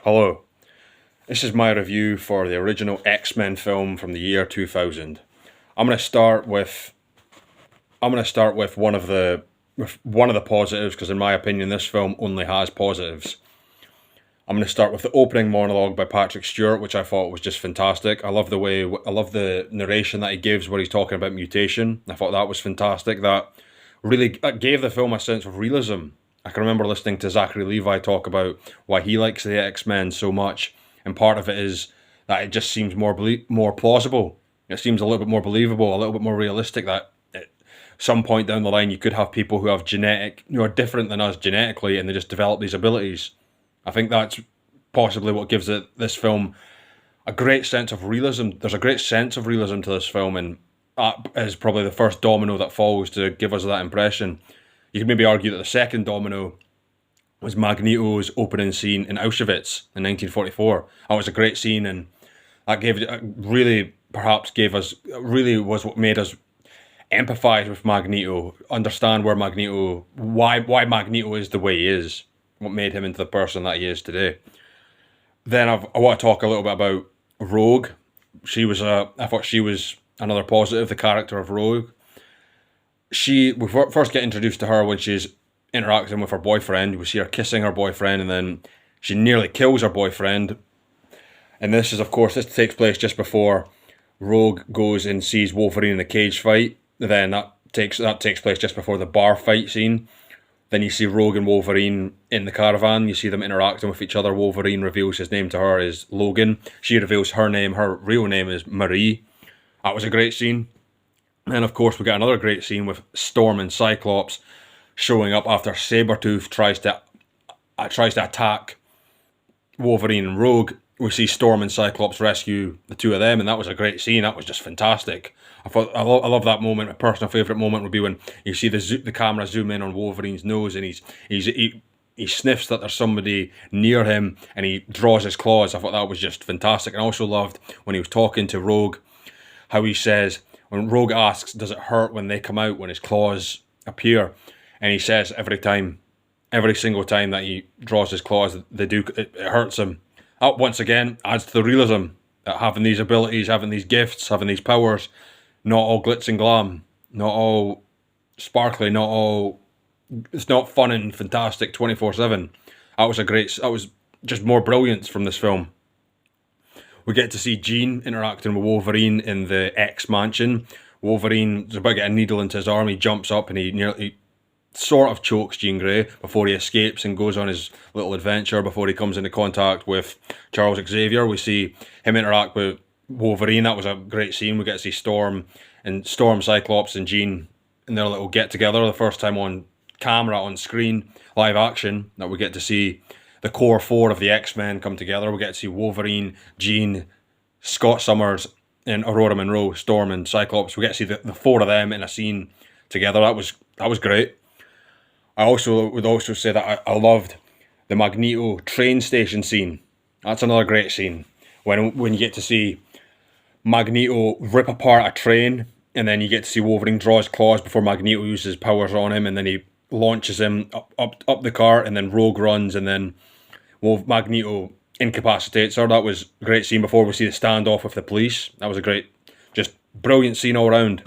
Hello, this is my review for the original X-Men film from the year 2000. I'm going to start with one of the positives, because in my opinion this film only has positives. I'm going to start with the opening monologue by Patrick Stewart, which I thought was just fantastic. I love the narration that he gives where he's talking about mutation. I thought that was fantastic. That really gave the film a sense of realism. I can remember listening to Zachary Levi talk about why he likes the X-Men so much, and part of it is that it just seems more plausible. It seems a little bit more believable, a little bit more realistic, that at some point down the line you could have people who are different than us genetically, and they just develop these abilities. I think that's possibly what gives this film a great sense of realism. There's a great sense of realism to this film, and that is probably the first domino that falls to give us that impression. You could maybe argue that the second domino was Magneto's opening scene in Auschwitz in 1944. That was a great scene, and that really was what made us empathize with Magneto, understand why Magneto is the way he is, what made him into the person that he is today. Then I want to talk a little bit about Rogue. I thought she was another positive, the character of Rogue. We first get introduced to her when she's interacting with her boyfriend. We see her kissing her boyfriend, and then she nearly kills her boyfriend. And this takes place just before Rogue goes and sees Wolverine in the cage fight. Then that takes place just before the bar fight scene. Then you see Rogue and Wolverine in the caravan. You see them interacting with each other. Wolverine reveals his name to her is Logan. She reveals her real name is Marie. That was a great scene. And of course we get another great scene with Storm and Cyclops showing up after Sabretooth tries to attack Wolverine and Rogue. We see Storm and Cyclops rescue the two of them, and that was a great scene. That was just fantastic. I love that moment. A personal favourite moment would be when you see the camera zoom in on Wolverine's nose, and he sniffs that there's somebody near him, and he draws his claws. I thought that was just fantastic. And I also loved when he was talking to Rogue, how he says, when Rogue asks, does it hurt when they come out, when his claws appear? And he says every single time that he draws his claws, it hurts him. That once again adds to the realism, that having these abilities, having these gifts, having these powers, not all glitz and glam, not all sparkly, it's not fun and fantastic 24/7. That was just more brilliance from this film. We get to see Jean interacting with Wolverine in the X mansion. Wolverine's about to get a needle into his arm. He jumps up and he sort of chokes Jean Grey before he escapes and goes on his little adventure before he comes into contact with Charles Xavier. We see him interact with Wolverine. That was a great scene. We get to see Storm, Cyclops and Jean in their little get-together, the first time on camera, on screen, live action, that we get to see the core four of the X-Men come together. We get to see Wolverine, Jean, Scott Summers, and Aurora Monroe, Storm and Cyclops. We get to see the four of them in a scene together. That was great. I would also say that I loved the Magneto train station scene. That's another great scene. When you get to see Magneto rip apart a train, and then you get to see Wolverine draw his claws before Magneto uses his powers on him, and then he launches him up the car, and then Rogue runs, and then Magneto incapacitates her. That was a great scene before we see the standoff with the police. That was a great, just brilliant scene all around.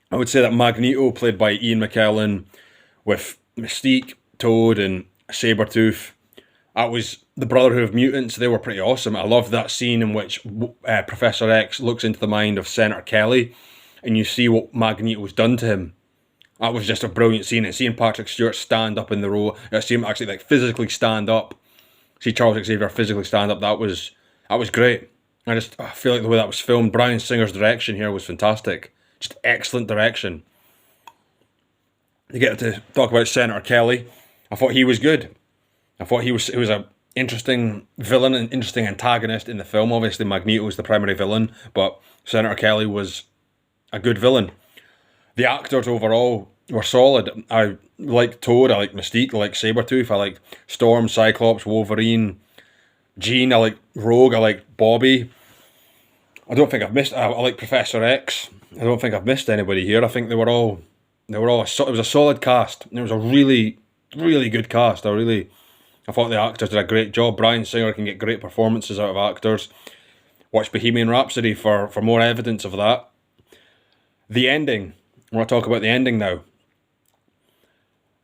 I would say that Magneto, played by Ian McKellen, with Mystique, Toad, and Sabretooth, that was the Brotherhood of Mutants. They were pretty awesome. I loved that scene in which Professor X looks into the mind of Senator Kelly, and you see what Magneto's done to him. That was just a brilliant scene. And seeing Patrick Stewart stand up in the row, see him actually physically stand up, see Charles Xavier physically stand up, that was great. I feel like the way that was filmed, Bryan Singer's direction here was fantastic. Just excellent direction. You get to talk about Senator Kelly. I thought he was good. I thought he was an interesting villain, an interesting antagonist in the film. Obviously Magneto is the primary villain, but Senator Kelly was a good villain. The actors overall were solid. I like Toad, I like Mystique, I like Sabretooth, I like Storm, Cyclops, Wolverine, Jean, I like Rogue, I like Bobby. I like Professor X. I don't think I've missed anybody here. I think it was a solid cast. It was a really, really good cast. I really I thought the actors did a great job. Bryan Singer can get great performances out of actors. Watch Bohemian Rhapsody for more evidence of that. The ending. I want to talk about the ending now.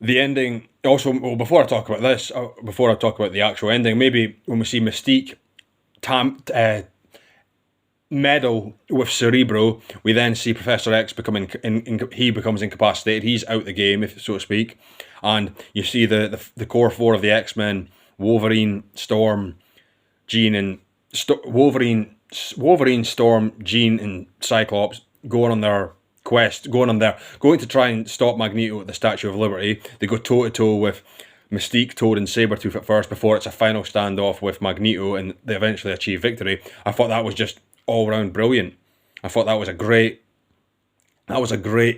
The ending, also, well, before I talk about this, before I talk about the actual ending, maybe when we see Mystique meddle with Cerebro, we then see Professor X he becomes incapacitated. He's out the game, if so to speak, and you see the core four of the X-Men: Wolverine, Storm, Jean, and Wolverine, Storm, Jean, and Cyclops going on their quest, going to try and stop Magneto at the Statue of Liberty. They go toe to toe with Mystique, Toad, and Sabretooth at first before it's a final standoff with Magneto, and they eventually achieve victory. I thought that was just all round brilliant. I thought that was a great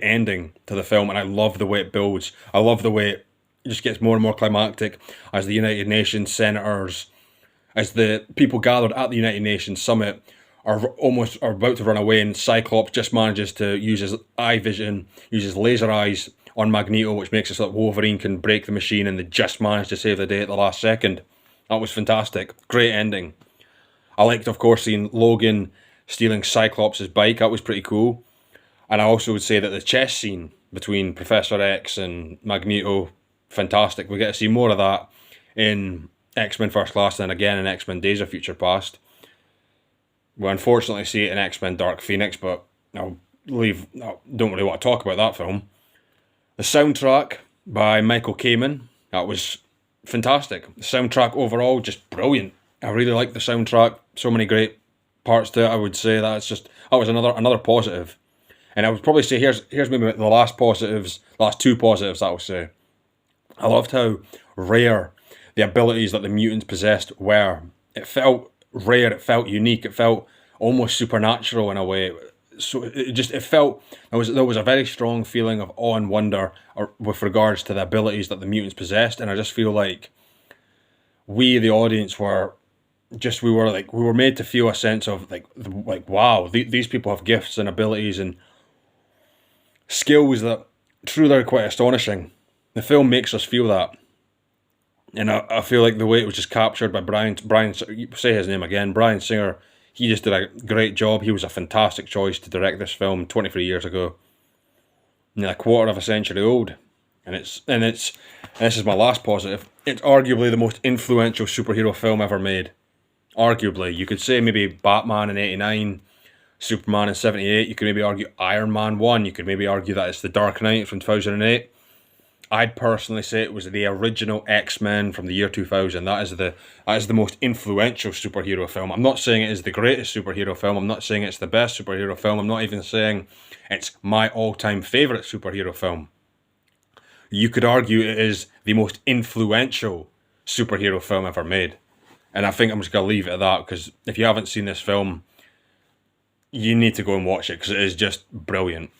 ending to the film, and I love the way it builds. I love the way it just gets more and more climactic as the United Nations senators, as the people gathered at the United Nations summit are about to run away, and Cyclops just manages to use his eye vision, uses laser eyes on Magneto, which makes it so that Wolverine can break the machine, and they just manage to save the day at the last second. That was fantastic. Great ending. I liked, of course, seeing Logan stealing Cyclops' bike. That was pretty cool. And I also would say that the chess scene between Professor X and Magneto, fantastic. We get to see more of that in X-Men First Class and again in X-Men Days of Future Past. We unfortunately see it in X-Men Dark Phoenix, but I don't really want to talk about that film. The soundtrack by Michael Kamen, that was fantastic. The soundtrack overall, just brilliant. I really like the soundtrack. So many great parts to it. I would say that was another positive. And I would probably say here's maybe the last two positives that I'll say. I loved how rare the abilities that the mutants possessed were. It felt rare, it felt unique, it felt almost supernatural in a way. So it felt there was a very strong feeling of awe and wonder with regards to the abilities that the mutants possessed, and I just feel like we, the audience, we were made to feel a sense of like wow, these people have gifts and abilities and skills that truly are quite astonishing. The film makes us feel that. And I feel like the way it was just captured by Bryan, say his name again, Bryan Singer, he just did a great job. He was a fantastic choice to direct this film 23 years ago. And a quarter of a century old. And this is my last positive, it's arguably the most influential superhero film ever made. Arguably. You could say maybe Batman in 89, Superman in 78, you could maybe argue Iron Man 1, you could maybe argue that it's The Dark Knight from 2008. I'd personally say it was the original X-Men from the year 2000. That is the most influential superhero film. I'm not saying it is the greatest superhero film. I'm not saying it's the best superhero film. I'm not even saying it's my all-time favourite superhero film. You could argue it is the most influential superhero film ever made. And I think I'm just going to leave it at that, because if you haven't seen this film, you need to go and watch it, because it is just brilliant.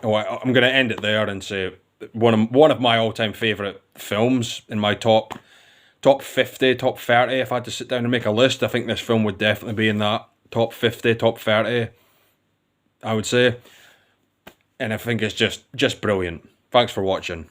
I'm going to end it there and say one of my all-time favourite films in my top 50, top 30. If I had to sit down and make a list, I think this film would definitely be in that top 50, top 30, I would say. And I think it's just brilliant. Thanks for watching.